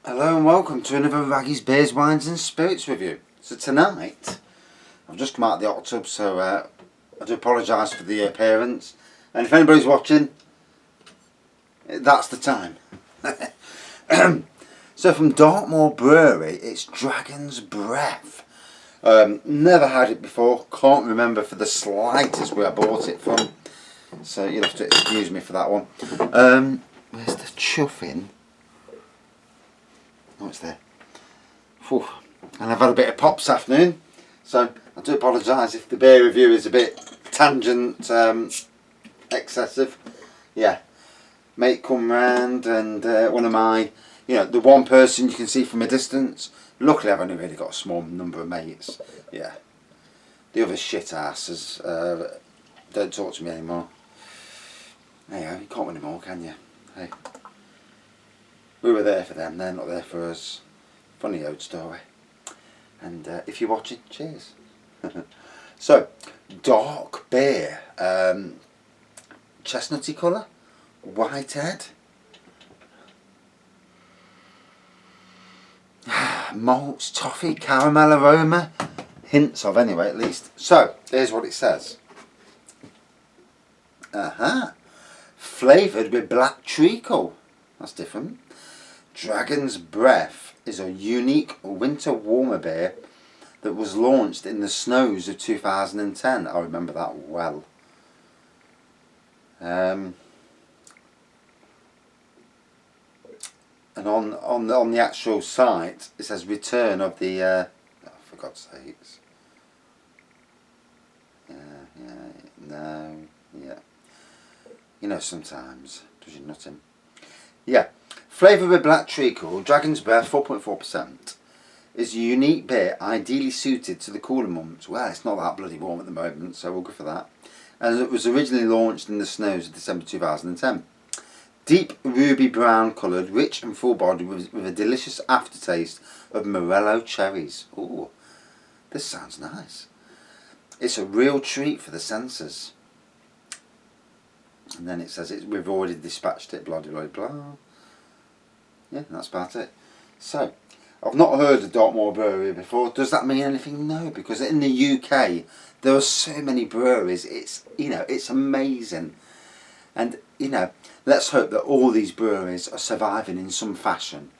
Hello and welcome to another Raggy's Beers, Wines and Spirits review. So tonight, I've just come out of the hot tub, so I do apologise for the appearance. And if anybody's watching, that's the time. So from Dartmoor Brewery, it's Dragon's Breath. Never had it before, can't remember for the slightest where I bought it from. So you'll have to excuse me for that one. Where's the chuffing? Oh, it's there. Whew. And I've had a bit of pop this afternoon, so I do apologise if the beer review is a bit tangent excessive. Yeah, mate come round and one of my, the one person you can see from a distance. Luckily I've only really got a small number of mates. Yeah, the other shit asses don't talk to me anymore. Hey, you can't win them all, can you? Hey. We were there for them, they're not there for us. Funny old story. And if you're watching, cheers. So, dark beer. Chestnutty colour. White head. Malts, toffee, caramel aroma. Hints of anyway, at least. So, here's what it says. Flavoured with Black Treacle. That's different. Dragon's Breath is a unique winter warmer beer that was launched in the snows of 2010. I remember that well. And on the actual site it says return of the oh, for God's sakes. Sometimes does your nutting. Yeah. Flavoured with Black Treacle, Dragon's Breath 4.4% is a unique beer ideally suited to the cooler months. Well, it's not that bloody warm at the moment, so we'll go for that. And it was originally launched in the snows of December 2010. Deep ruby brown coloured, rich and full bodied with a delicious aftertaste of morello cherries. Ooh, this sounds nice. It's a real treat for the senses. And then it says we've already dispatched it, blah blah blah. Yeah, that's about it. So, I've not heard of Dartmoor Brewery before. Does that mean anything? No, because in the UK there are so many breweries. It's amazing. And let's hope that all these breweries are surviving in some fashion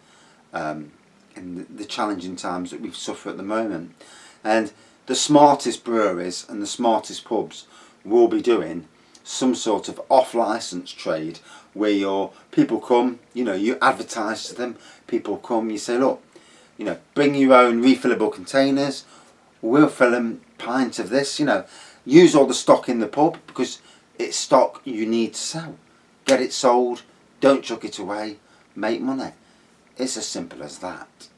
in the challenging times that we suffer at the moment. And the smartest breweries and the smartest pubs will be doing some sort of off-license trade where your people come, you advertise to them, people come, you say, look, bring your own refillable containers, we'll fill them pints of this, use all the stock in the pub because it's stock you need to sell. Get it sold, don't chuck it away, make money. It's as simple as that.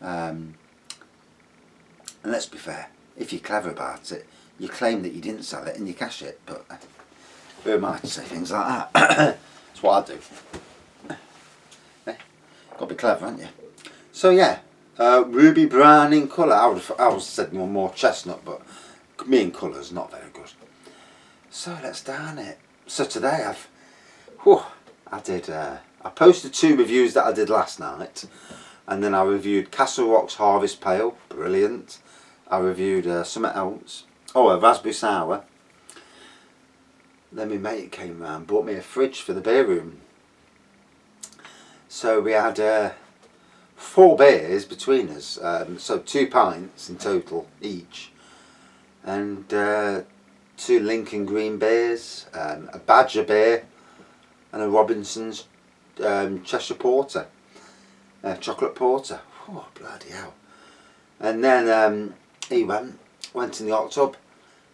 And let's be fair, if you're clever about it, you claim that you didn't sell it and you cash it, but who am I to say things like that? That's what I do. Got to be clever, haven't you? So yeah, ruby brown in colour. I would have said more chestnut, but me in colour's not very good. So let's down it. So today I posted 2 reviews that I did last night, and then I reviewed Castle Rock's Harvest Pale, brilliant. I reviewed something else. Oh, a raspberry sour. Then my mate came round, bought me a fridge for the beer room. So we had 4 beers between us, so 2 pints in total each, and 2 Lincoln Green beers, a Badger beer, and a Robinson's Cheshire Porter, chocolate porter. Oh, bloody hell! And then he went in the hot tub.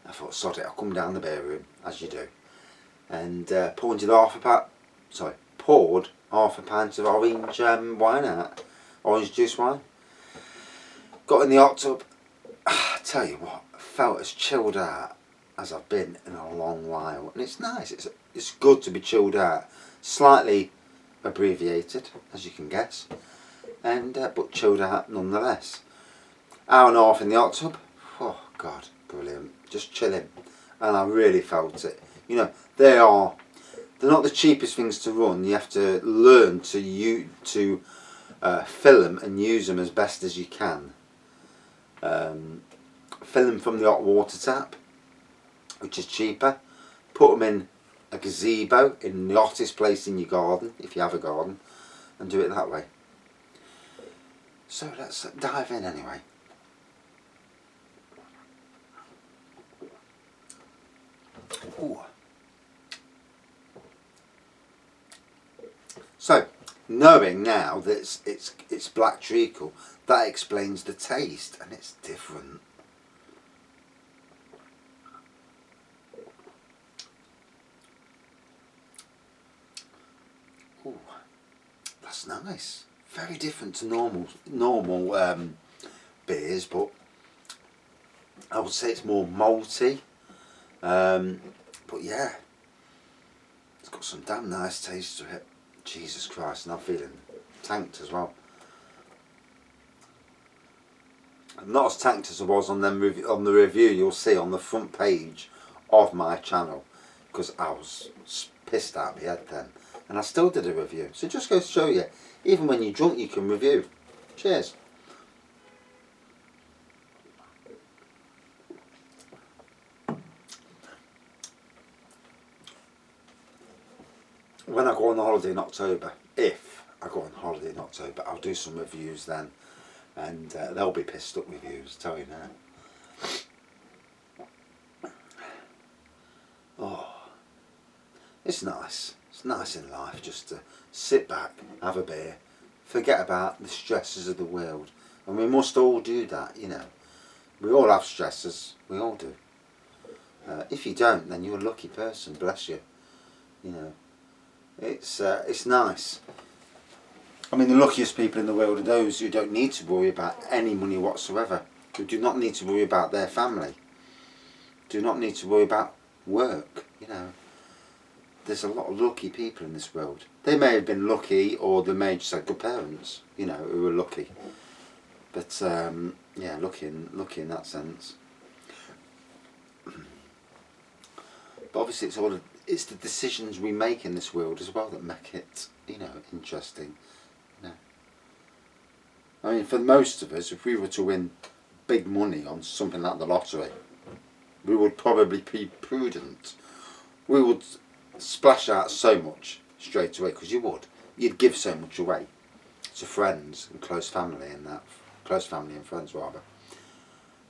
I thought, sod it, I'll come down the beer room, as you do. And poured half a pint of orange wine out. Orange juice wine. Got in the hot tub. I tell you what, I felt as chilled out as I've been in a long while. And it's nice, it's good to be chilled out. Slightly abbreviated, as you can guess. And but chilled out nonetheless. Hour and a half in the hot tub. Oh God, brilliant. Just chilling. And I really felt it. They're not the cheapest things to run. You have to learn to fill them and use them as best as you can. Fill them from the hot water tap, which is cheaper. Put them in a gazebo in the hottest place in your garden, if you have a garden, and do it that way. So let's dive in anyway. Ooh. So, knowing now that it's Black Treacle, that explains the taste, and it's different. Ooh, that's nice. Very different to normal beers, but I would say it's more malty. But yeah, it's got some damn nice taste to it. Jesus Christ, and I'm feeling tanked as well. I'm not as tanked as I was on the review you'll see on the front page of my channel, because I was pissed out of my head then, and I still did a review. So it just goes to show you, even when you're drunk you can review. Cheers. When I go on holiday in October, if I go on holiday in October, I'll do some reviews then, and they'll be pissed up reviews, tell you now. Oh, it's nice. It's nice in life just to sit back, have a beer, forget about the stresses of the world, and we must all do that, you know. We all have stresses, we all do. If you don't, then you're a lucky person, bless you, you know. It's nice. I mean, the luckiest people in the world are those who don't need to worry about any money whatsoever, who do not need to worry about their family, do not need to worry about work, you know. There's a lot of lucky people in this world. They may have been lucky, or they may just have good parents, you know, who are lucky. But yeah, lucky in that sense. But obviously it's the decisions we make in this world as well that make it, you know, interesting. You know. I mean, for most of us, if we were to win big money on something like the lottery, we would probably be prudent. We would splash out so much straight away, because you'd give so much away to friends and close family and that, close family and friends rather,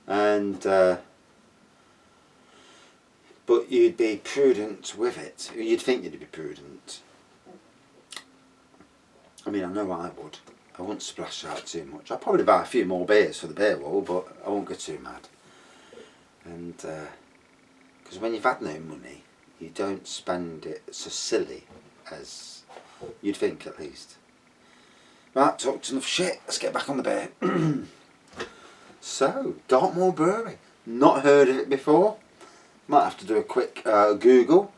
and but you'd be prudent with it. You'd think you'd be prudent. I mean, I know I would. I wouldn't splash out too much. I'd probably buy a few more beers for the beer wall, but I won't get too mad. And because when you've had no money, you don't spend it so silly as you'd think, at least. Right, talked enough shit. Let's get back on the beer. So, Dartmoor Brewery. Not heard of it before. Might have to do a quick Google.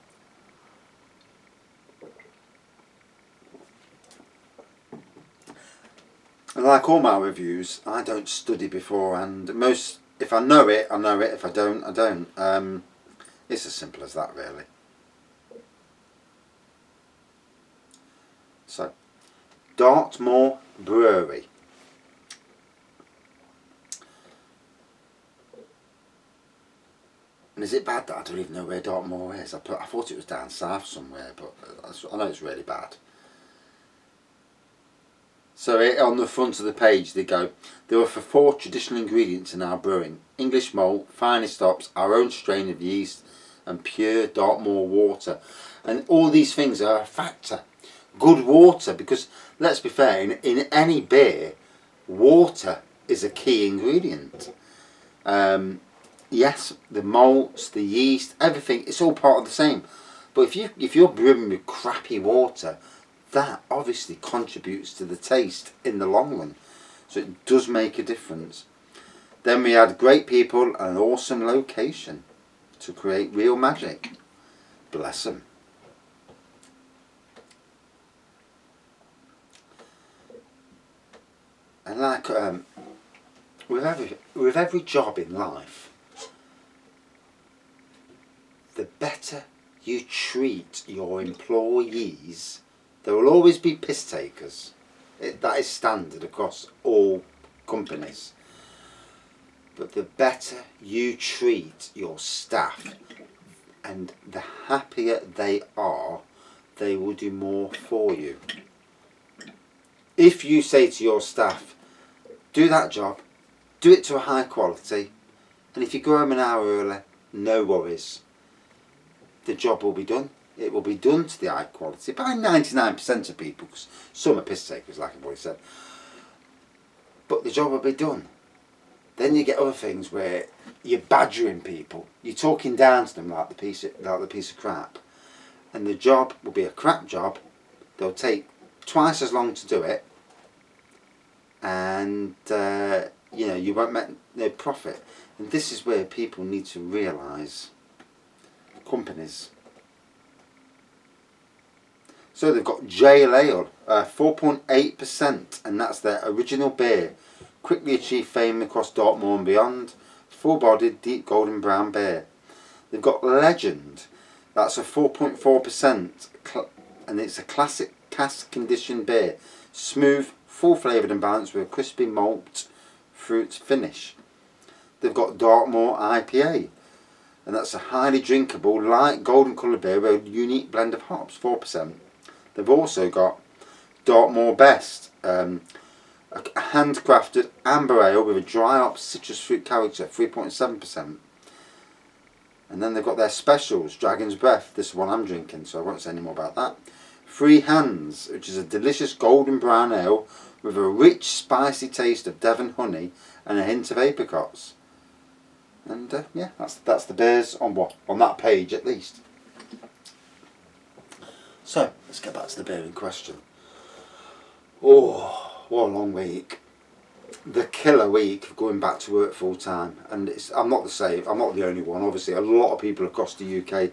And like all my reviews, I don't study beforehand. If I know it, I know it. If I don't, I don't. It's as simple as that, really. So, Dartmoor Brewery. And is it bad that I don't even know where Dartmoor is? I thought it was down south somewhere, but I know it's really bad. So on the front of the page they go, there are 4 traditional ingredients in our brewing: English malt, finest hops, our own strain of yeast, and pure Dartmoor water. And all these things are a factor. Good water, because let's be fair, in any beer, water is a key ingredient. Yes, the malts, the yeast, everything, it's all part of the same. But if you're brewing with crappy water, that obviously contributes to the taste in the long run. So it does make a difference. Then we had great people and an awesome location to create real magic. Bless them. And like with every job in life, the better you treat your employees, there will always be piss takers. That is standard across all companies. But the better you treat your staff and the happier they are, they will do more for you. If you say to your staff, do that job, do it to a high quality, and if you go home an hour early, no worries. The job will be done. It will be done to the high quality by 99% of people, because some are piss takers, like I've already said. But the job will be done. Then you get other things where you're badgering people. You're talking down to them like the piece of crap. And the job will be a crap job. They'll take twice as long to do it. And, you won't make no profit. And this is where people need to realise, companies. So they've got Jail Ale, 4.8%, and that's their original beer. Quickly achieved fame across Dartmoor and beyond. Full-bodied, deep golden brown beer. They've got Legend, that's a 4.4%, and it's a classic cask conditioned beer. Smooth, full flavoured and balanced with a crispy malt fruit finish. They've got Dartmoor IPA, and that's a highly drinkable, light golden coloured beer with a unique blend of hops, 4%. They've also got Dartmoor Best, a handcrafted amber ale with a dry hop citrus fruit character, 3.7%. And then they've got their specials, Dragon's Breath, this is one I'm drinking, so I won't say any more about that. Free Hands, which is a delicious golden brown ale with a rich spicy taste of Devon honey and a hint of apricots. And that's the beers on that page at least. So let's get back to the beer in question. Oh, what a long week! The killer week of going back to work full time, and I'm not the only one. Obviously, a lot of people across the UK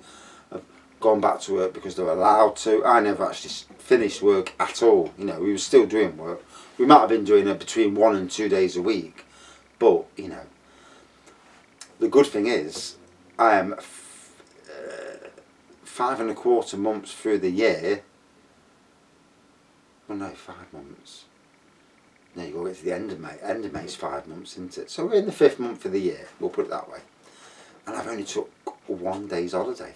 have gone back to work because they're allowed to. I never actually finished work at all. We were still doing work. We might have been doing it between 1 and 2 days a week, but the good thing is I am 5 1/4 months through the year. Well, no, 5 months. No, you go to the end of May. End of May is 5 months, isn't it? So we're in the 5th month of the year, we'll put it that way. And I've only took 1 day's holiday.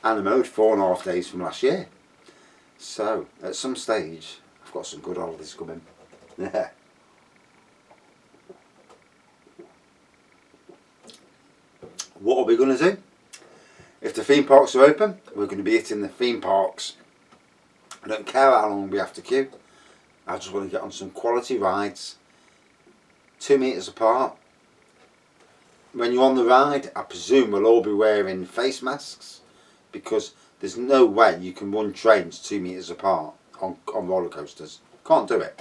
And I'm owed 4.5 days from last year. So, at some stage, I've got some good holidays coming. Yeah. What are we going to do? If the theme parks are open, we're going to be hitting the theme parks. I don't care how long we have to queue. I just want to get on some quality rides, 2 metres apart. When you're on the ride, I presume we'll all be wearing face masks, because there's no way you can run trains 2 metres apart on roller coasters. Can't do it.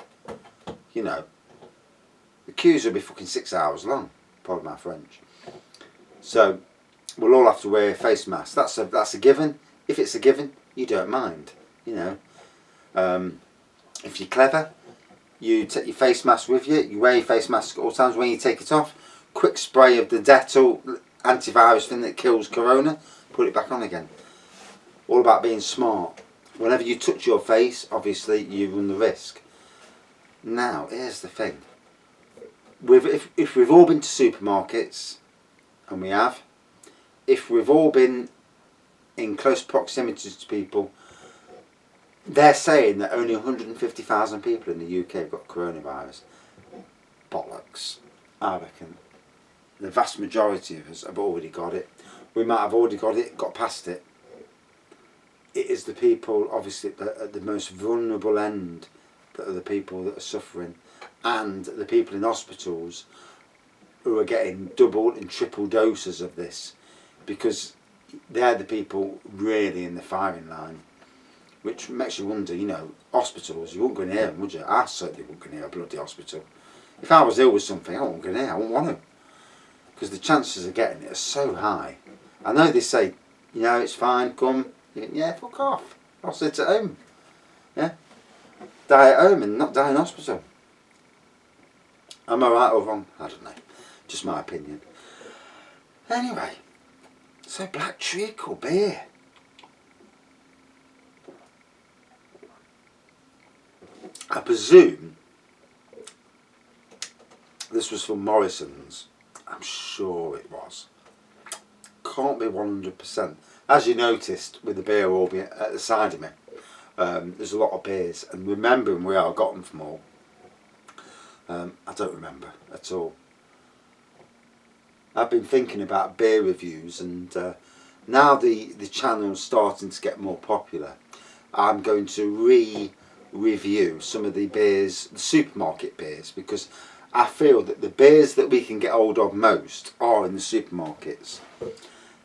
The queues will be fucking 6 hours long. Pardon my French. So we'll all have to wear face masks. That's a given. If it's a given, you don't mind. If you're clever, you take your face mask with you. You wear your face mask at all times. When you take it off, quick spray of the Dettol antivirus thing that kills corona, put it back on again. All about being smart. Whenever you touch your face, obviously you run the risk. Now, here's the thing. If we've all been to supermarkets, and we have, if we've all been in close proximity to people, they're saying that only 150,000 people in the UK have got coronavirus. Bollocks. I reckon the vast majority of us have already got it. We might have already got it, got past it. It is the people, obviously, at the most vulnerable end that are the people that are suffering, and the people in hospitals who are getting double and triple doses of this, because they're the people really in the firing line. Which makes you wonder, hospitals, you wouldn't go near them, would you? I certainly wouldn't go near a bloody hospital. If I was ill with something, I wouldn't go near, I wouldn't want to. Because the chances of getting it are so high. I know they say, it's fine, come. Yeah, fuck off. I'll sit at home. Yeah? Die at home and not die in hospital. Am I right or wrong? I don't know. Just my opinion. Anyway, so Black Treacle beer. I presume this was from Morrison's. I'm sure it was. Can't be 100%. As you noticed with the beer all being at the side of me, there's a lot of beers, and remembering where I got them from all, I don't remember at all. I've been thinking about beer reviews, and now the channel's starting to get more popular, I'm going to review some of the beers, the supermarket beers, because I feel that the beers that we can get hold of most are in the supermarkets.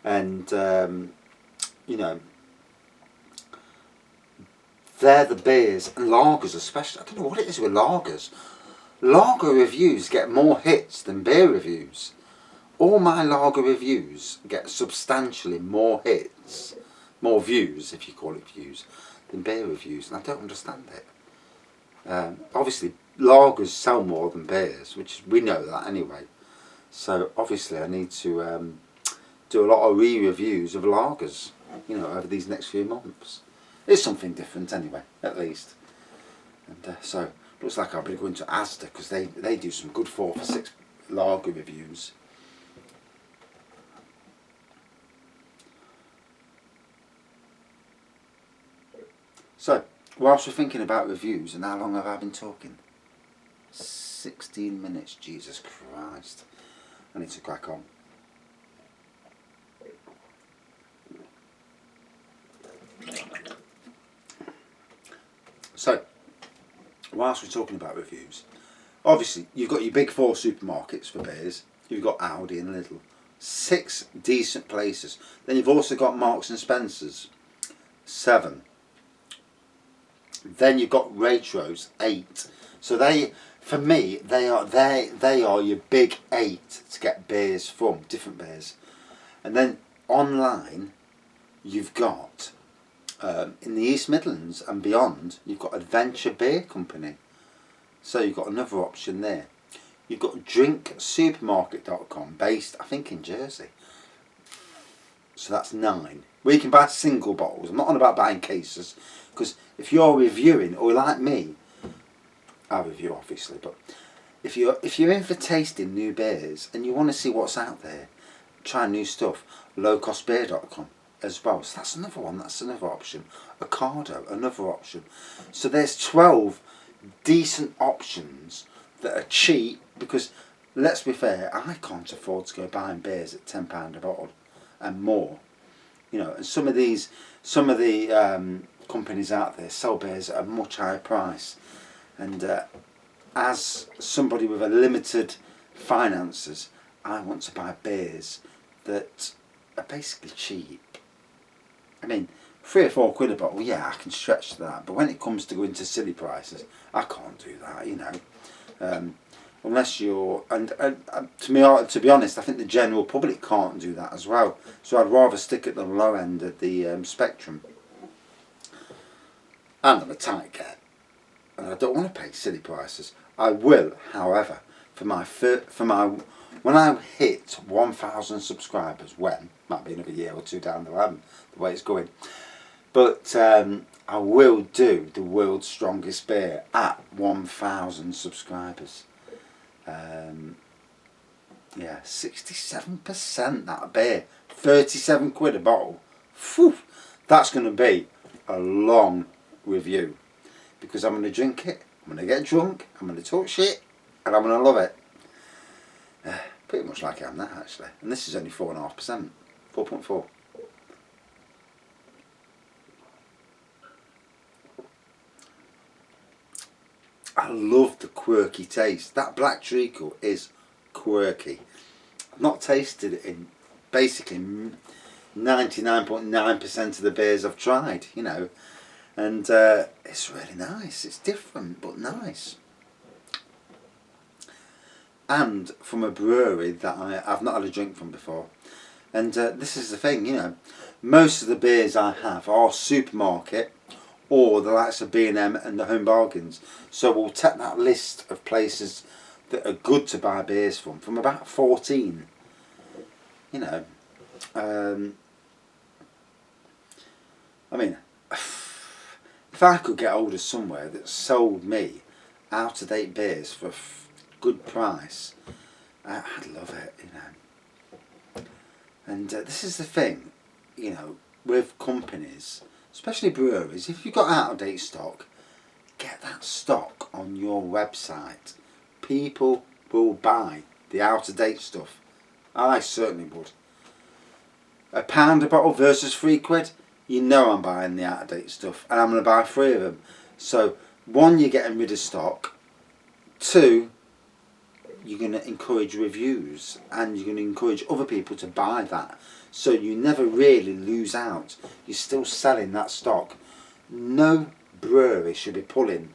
And you know, they're the beers, and lagers especially. I don't know what it is with lagers. Lager reviews get more hits than beer reviews. All my lager reviews get substantially more hits, more views, if you call it views, than beer reviews, and I don't understand it. Obviously, lagers sell more than beers, which we know that anyway. So obviously, I need to do a lot of re-reviews of lagers, you know, over these next few months. It's something different anyway, at least. And so looks like I'll be going to Asda, because they do some good 4 for 6 lager reviews. So, whilst we're thinking about reviews, and how long have I been talking? 16 minutes, Jesus Christ. I need to crack on. So, whilst we're talking about reviews, obviously you've got your big 4 supermarkets for beers. You've got Aldi and Lidl. 6 decent places. Then you've also got Marks and Spencer's. 7. Then you've got Waitrose. 8. So they, for me, they are your big 8 to get beers from, different beers. And then online, you've got in the East Midlands and beyond, you've got Adventure Beer Company. So you've got another option there. You've got drinksupermarket.com, based, I think, in Jersey. So that's 9. Where you can buy single bottles. I'm not on about buying cases, because if you're reviewing, or like me, I review obviously, but if you're in for tasting new beers and you want to see what's out there, try new stuff, lowcostbeer.com as well. So that's another one, that's another option. Ocado, another option. So there's 12 decent options that are cheap, because let's be fair, I can't afford to go buying beers at £10 a bottle and more. You know, and some of the companies out there sell beers at a much higher price. And as somebody with a limited finances, I want to buy beers that are basically cheap. I mean, 3 or 4 quid a bottle, yeah, I can stretch to that. But when it comes to going to silly prices, I can't do that, you know. Unless you're, and to be honest, I think the general public can't do that as well. So I'd rather stick at the low end of the spectrum. And I'm a tight cat, and I don't want to pay silly prices. I will, however, for my when I hit 1,000 subscribers, might be another year or 2 down the line, the way it's going, but I will do the world's strongest beer at 1,000 subscribers. Yeah, 67% that beer, 37 quid a bottle. Phew, that's going to be a long review, because I'm going to drink it, I'm going to get drunk, I'm going to talk shit, and I'm going to love it. Pretty much like I am now, actually. And this is only 4.5%, 4.4. I love the quirky taste. That Black Treacle is quirky. I've not tasted it in basically 99.9% of the beers I've tried, you know. And it's really nice. It's different, but nice. And from a brewery that I've not had a drink from before. And this is the thing, you know. Most of the beers I have are supermarket, or the likes of B&M and the Home Bargains. So we'll take that list of places that are good to buy beers from about 14. You know, I mean, if I could get hold of somewhere that sold me out-of-date beers for a good price, I'd love it, you know. And this is the thing, you know, with companies, especially breweries, if you've got out-of-date stock, get that stock on your website. People will buy the out-of-date stuff. I certainly would. £1 a bottle versus £3, you know I'm buying the out-of-date stuff, and I'm going to buy 3 of them. So, 1, you're getting rid of stock. 2, you're going to encourage reviews, and you're going to encourage other people to buy that. So you never really lose out. You're still selling that stock. No brewery should be putting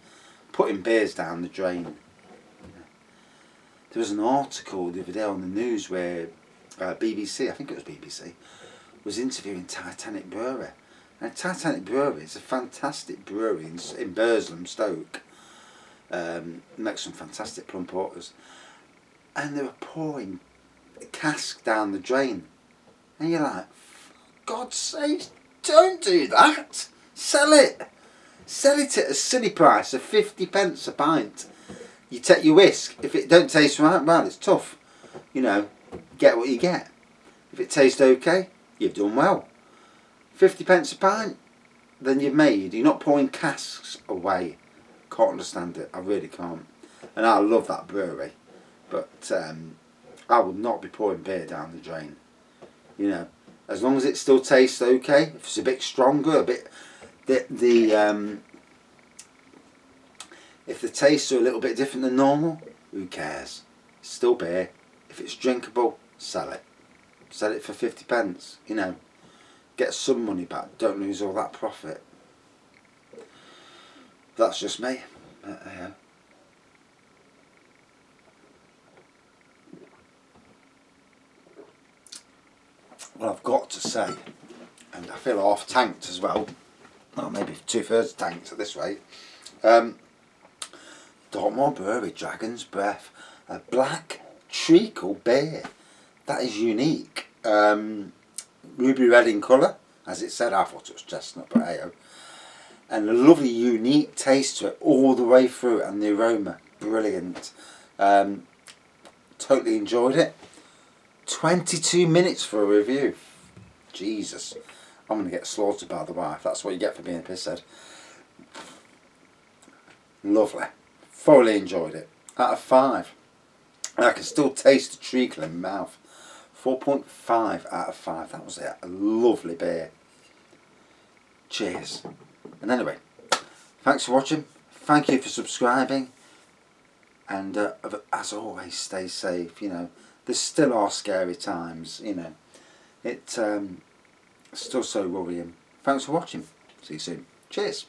beers down the drain. There was an article the other day on the news where BBC, I think it was BBC, was interviewing Titanic Brewery. And Titanic Brewery is a fantastic brewery in Burslem, Stoke. Makes some fantastic plum porters. And they were pouring casks down the drain. And you're like, for God's sake, don't do that. Sell it. Sell it at a silly price of 50p a pint. You take your risk. If it don't taste right, well, it's tough. You know, get what you get. If it tastes okay, you've done well. 50p a pint, then you've made. You're not pouring casks away. Can't understand it. I really can't. And I love that brewery. But I would not be pouring beer down the drain. You know, as long as it still tastes okay. If it's a bit stronger, a bit if the tastes are a little bit different than normal, who cares? It's still beer. If it's drinkable, sell it. Sell it for 50p. You know, get some money back. Don't lose all that profit. That's just me. Well, I've got to say, and I feel half tanked as well. Well, maybe 2/3 tanked at this rate. Dartmoor Brewery Dragon's Breath, a Black Treacle beer. That is unique. Ruby red in colour, as it said. I thought it was chestnut, but hey-oh. And a lovely unique taste to it all the way through, and the aroma, brilliant. Totally enjoyed it. 22 minutes for a review. Jesus. I'm going to get slaughtered by the wife. That's what you get for being a pisshead. Lovely. Thoroughly enjoyed it. Out of 5. And I can still taste the treacle in my mouth. 4.5 out of 5. That was it. A lovely beer. Cheers. And anyway, thanks for watching. Thank you for subscribing. And as always, stay safe. You know, there still are scary times. You know, it's still so worrying. Thanks for watching. See you soon. Cheers.